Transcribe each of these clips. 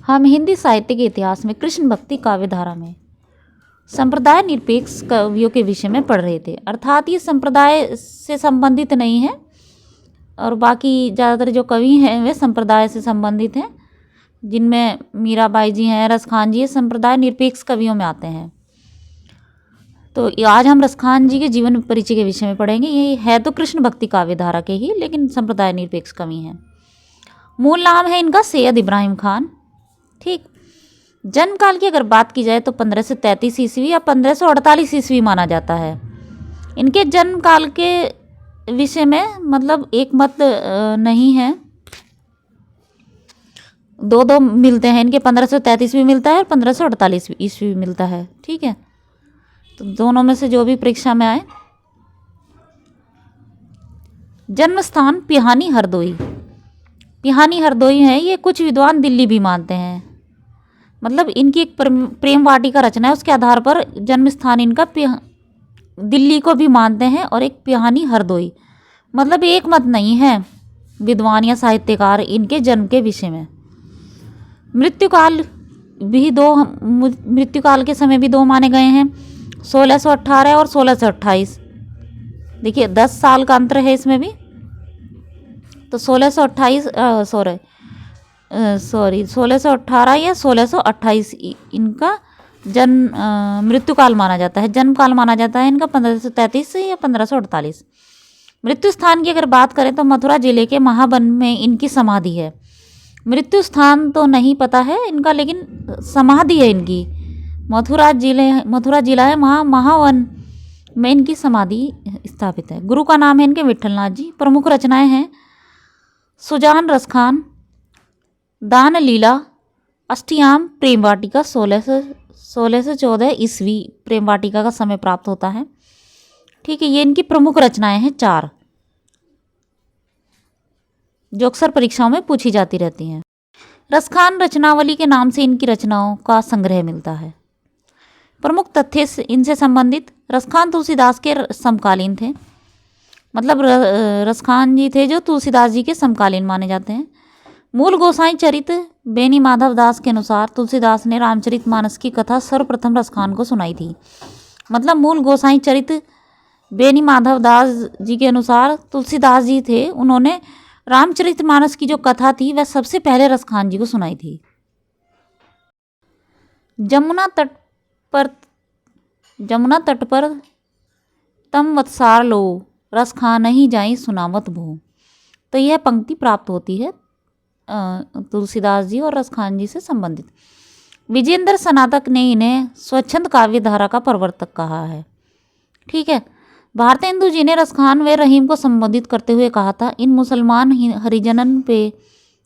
हम हिंदी साहित्य के इतिहास में कृष्ण भक्ति काव्य धारा में संप्रदाय निरपेक्ष कवियों के विषय में पढ़ रहे थे। अर्थात ये संप्रदाय से संबंधित नहीं है और बाकी ज़्यादातर जो कवि हैं वे संप्रदाय से संबंधित हैं, जिनमें मीराबाई जी हैं, रसखान जी, ये संप्रदाय निरपेक्ष कवियों में आते हैं। तो आज हम रसखान जी के जीवन परिचय के विषय में पढ़ेंगे। ये है तो कृष्ण भक्ति काव्य धारा के ही, लेकिन संप्रदाय निरपेक्ष कवि हैं। मूल नाम है इनका सैयद इब्राहिम खान। ठीक, जन्म काल की अगर बात की जाए तो 1533 ईस्वी या 1548 ईस्वी माना जाता है। इनके जन्म काल के विषय में मतलब एक मत नहीं है, दो मिलते हैं इनके। 1533 भी मिलता है और 1548 ईस्वी भी मिलता है। ठीक है, तो दोनों में से जो भी परीक्षा में आए। जन्म स्थान पिहानी हरदोई। पिहानी हरदोई है, ये कुछ विद्वान दिल्ली भी मानते हैं। मतलब इनकी एक प्रेम वाटिका रचना है, उसके आधार पर जन्म स्थान इनका दिल्ली को भी मानते हैं, और एक पिहानी हरदोई। मतलब एक मत नहीं है विद्वान या साहित्यकार इनके जन्म के विषय में। मृत्युकाल भी मृत्युकाल के समय भी दो माने गए हैं, 1618 और 1628। देखिए 10 साल का अंतर है इसमें भी। तो 1618 या 1628 इनका मृत्युकाल माना जाता है। जन्म काल माना जाता है इनका 1533 से या 1548। मृत्यु स्थान की अगर बात करें तो मथुरा जिले के महावन में इनकी समाधि है। मृत्यु स्थान तो नहीं पता है इनका, लेकिन समाधि है इनकी। मथुरा जिला है, महावन में इनकी समाधि स्थापित है। गुरु का नाम है इनके विठलनाथ जी। प्रमुख रचनाएं हैं सुजान रसखान, दान लीला, अष्टयाम, प्रेम वाटिका। 1614 ईस्वी प्रेम वाटिका का समय प्राप्त होता है। ठीक है, ये इनकी प्रमुख रचनाएं हैं 4, जो अक्सर परीक्षाओं में पूछी जाती रहती हैं। रसखान रचनावली के नाम से इनकी रचनाओं का संग्रह मिलता है। प्रमुख तथ्य इनसे संबंधित: रसखान तुलसीदास के समकालीन थे। मतलब रसखान जी थे जो तुलसीदास जी के समकालीन माने जाते हैं। मूल गोसाई चरित बेनी माधव दास के अनुसार तुलसीदास ने रामचरितमानस की कथा सर्वप्रथम रसखान को सुनाई थी। मतलब मूल गोसाई चरित बेनी माधव दास जी के अनुसार तुलसीदास जी थे, उन्होंने रामचरितमानस की जो कथा थी वह सबसे पहले रसखान जी को सुनाई थी। जमुना तट पर तम वत्सार लो, रसखान नहीं जाई सुनावत भो। तो यह पंक्ति प्राप्त होती है तुलसीदास जी और रसखान जी से संबंधित। विजेंद्र स्नातक ने इन्हें स्वच्छंद काव्य धारा का प्रवर्तक कहा है। ठीक है, भारतेंदु जी ने रसखान व रहीम को संबोधित करते हुए कहा था, इन मुसलमान हरिजनन पे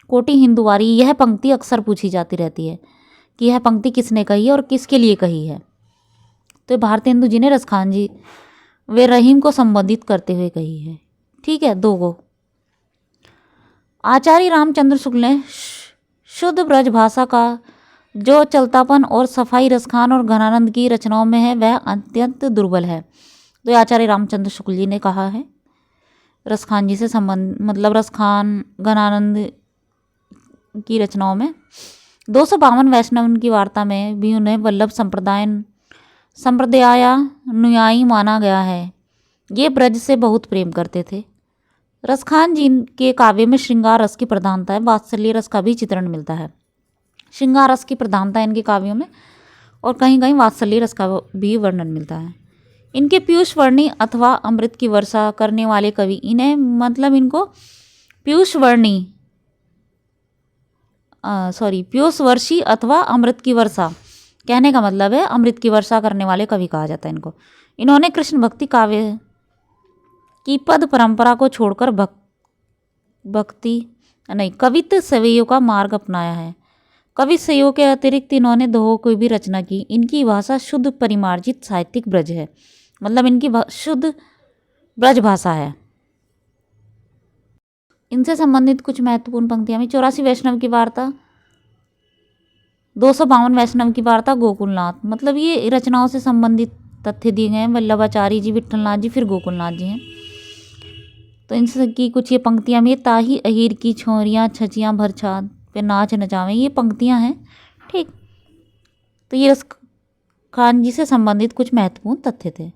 कोटि हिंदुवारी। यह पंक्ति अक्सर पूछी जाती रहती है कि यह पंक्ति किसने कही है और किसके लिए कही है। तो भारतेंदु जी ने रसखान जी वे रहीम को संबोधित करते हुए कही है। ठीक है, 2 गो। आचार्य रामचंद्र शुक्ल ने शुद्ध ब्रज भाषा का जो चलतापन और सफाई रसखान और घनानंद की रचनाओं में है वह अत्यंत दुर्बल है। तो आचार्य रामचंद्र शुक्ल जी ने कहा है रसखान जी से संबंध, मतलब रसखान घनानंद की रचनाओं में। 252 वैष्णव की वार्ता में भी उन्हें वल्लभ संप्रदायानुयायी माना गया है। ये ब्रज से बहुत प्रेम करते थे। रसखान जी के काव्य में श्रृंगार रस की प्रधानता है, वात्सल्य रस का भी चित्रण मिलता है। श्रृंगार रस की प्रधानता है इनके काव्यों में, और कहीं कहीं वात्सल्य रस का भी वर्णन मिलता है। इनके पीयूष वर्णी अथवा अमृत की वर्षा करने वाले कवि इन्हें, मतलब इनको पीयूष वर्षी अथवा अमृत की वर्षा कहने का मतलब है अमृत की वर्षा करने वाले कवि कहा जाता है इनको। इन्होंने कृष्ण भक्ति काव्य की पद परंपरा को छोड़कर कवित्व सवैयों का मार्ग अपनाया है। कवि सवैयों के अतिरिक्त इन्होंने दोहों की भी रचना की। इनकी भाषा शुद्ध परिमार्जित साहित्यिक ब्रज है, मतलब इनकी शुद्ध ब्रज भाषा है। इनसे संबंधित कुछ महत्वपूर्ण पंक्तियां में: 84 वैष्णव की वार्ता, 252 वैष्णव की वार्ता, गोकुलनाथ। मतलब ये रचनाओं से संबंधित तथ्य दिए गए हैं। वल्लभाचार्य जी, विठलनाथ जी, फिर गोकुलनाथ जी हैं। तो इनसे की कुछ ये पंक्तियां में: ताही अहीर की छोरियाँ छचियाँ भरछाद, पे नाच नचावें, ये पंक्तियाँ हैं। ठीक, तो ये रस खान जी से संबंधित कुछ महत्वपूर्ण तथ्य थे।